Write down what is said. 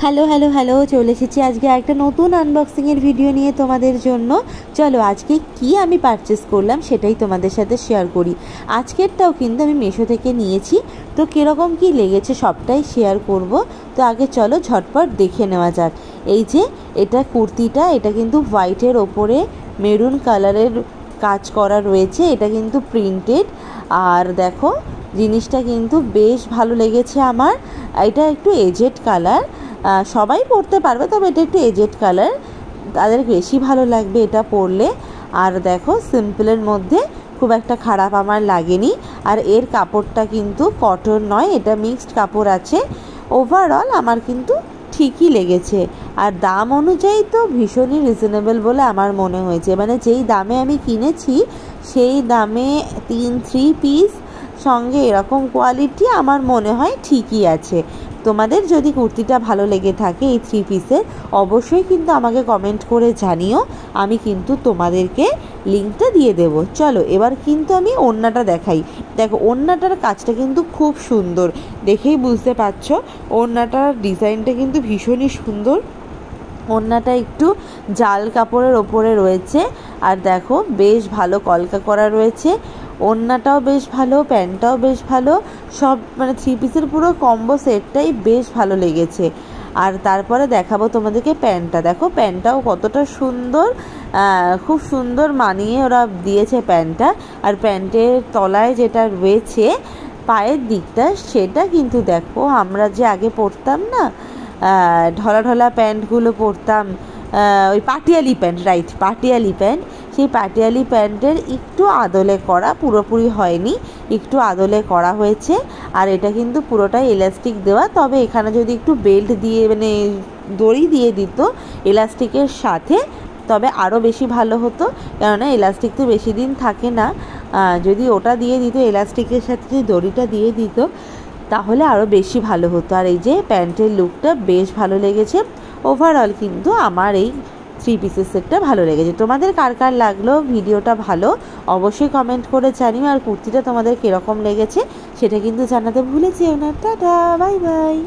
Hello hello hello চলে এসেছি আজকে একটা নতুন আনবক্সিংয়ের ভিডিও নিয়ে তোমাদের জন্য। চলো আজকে কি আমি পারচেস করলাম সেটাই তোমাদের সাথে শেয়ার করি। আজকেরটাও কিন্তু আমি মিশো থেকে নিয়েছি, তো কীরকম কি লেগেছে সবটাই শেয়ার করব। তো আগে চলো ঝটপট দেখে নেওয়া যাক। এই যে এটা কুর্তিটা, এটা কিন্তু হোয়াইটের ওপরে মেরুন কালারের কাজ করা রয়েছে, এটা কিন্তু প্রিন্টেড। আর দেখো জিনিসটা কিন্তু বেশ ভালো লেগেছে আমার। এটা একটু এজেড কালার, সবাই পরতে পারবে, তবে এটা একটু এজেড কালার, তাদের বেশি ভালো লাগবে এটা পরলে। আর দেখো সিম্পলের মধ্যে খুব একটা খারাপ আমার লাগেনি। আর এর কাপড়টা কিন্তু কটন নয়, এটা মিক্সড কাপড় আছে। ওভারঅল আমার কিন্তু ঠিকই লেগেছে। আর দাম অনুযায়ী তো ভীষণই রিজনেবল বলে আমার মনে হয়েছে, মানে যেই দামে আমি কিনেছি সেই দামে 3 পিস সঙ্গে এরকম কোয়ালিটি আমার মনে হয় ঠিকই আছে। তোমাদের যদি কুর্তিটা ভালো লেগে থাকে এই 3 পিসের, অবশ্যই কিন্তু আমাকে কমেন্ট করে জানিও, আমি কিন্তু তোমাদেরকে লিঙ্কটা দিয়ে দেব। চলো এবার কিন্তু আমি ওড়নাটা দেখাই। দেখো ওড়নাটার কাজটা কিন্তু খুব সুন্দর, দেখেই বুঝতে পারছো ওড়নাটার ডিজাইনটা কিন্তু ভীষণই সুন্দর। ওড়নাটা একটু জাল কাপড়ের ওপরে রয়েছে, আর দেখো বেশ ভালো কলকা করা রয়েছে। ওড়নাটাও বেশ ভালো, প্যান্টটাও বেশ ভালো, সব মানে 3 পিসের পুরো কম্বো সেটটাই বেশ ভালো লেগেছে। আর তারপরে দেখাবো তোমাদেরকে প্যান্টটা। দেখো প্যান্টটাও কতটা সুন্দর, খুব সুন্দর মানিয়ে ওরা দিয়েছে প্যান্টটা। আর প্যান্টের তলায় যেটা রয়েছে পায়ের দিকটা, সেটা কিন্তু দেখো আমরা যে আগে পরতাম না ঢলা ঢলা প্যান্টগুলো পরতাম, ওই পাটিয়ালি প্যান্ট, রাইট পাটিয়ালি প্যান্ট, সেই পাটিয়ালি প্যান্টের একটু আদলে করা, পুরোপুরি হয়নি, একটু আদলে করা হয়েছে। আর এটা কিন্তু পুরোটাই এলাস্টিক দেওয়া, তবে এখানে যদি একটু বেল্ট দিয়ে মানে দড়ি দিয়ে দিত এলাস্টিকের সাথে তবে আরও বেশি ভালো হতো, কেননা এলাস্টিক তো বেশি দিন থাকে না। যদি ওটা দিয়ে দিত এলাস্টিকের সাথে যদি দড়িটা দিয়ে দিত তাহলে আরও বেশি ভালো হতো। আর এই যে প্যান্টের লুকটা বেশ ভালো লেগেছে। ওভারঅল কিন্তু আমার এই 3 পিসের সেটটা ভালো লেগেছে। তোমাদের কার কার লাগলো ভিডিওটা ভালো অবশ্যই কমেন্ট করে জানিও। আর কুর্তিটা তোমাদের কীরকম লেগেছে সেটা কিন্তু জানাতে ভুলে যেও না। Tata, bye bye.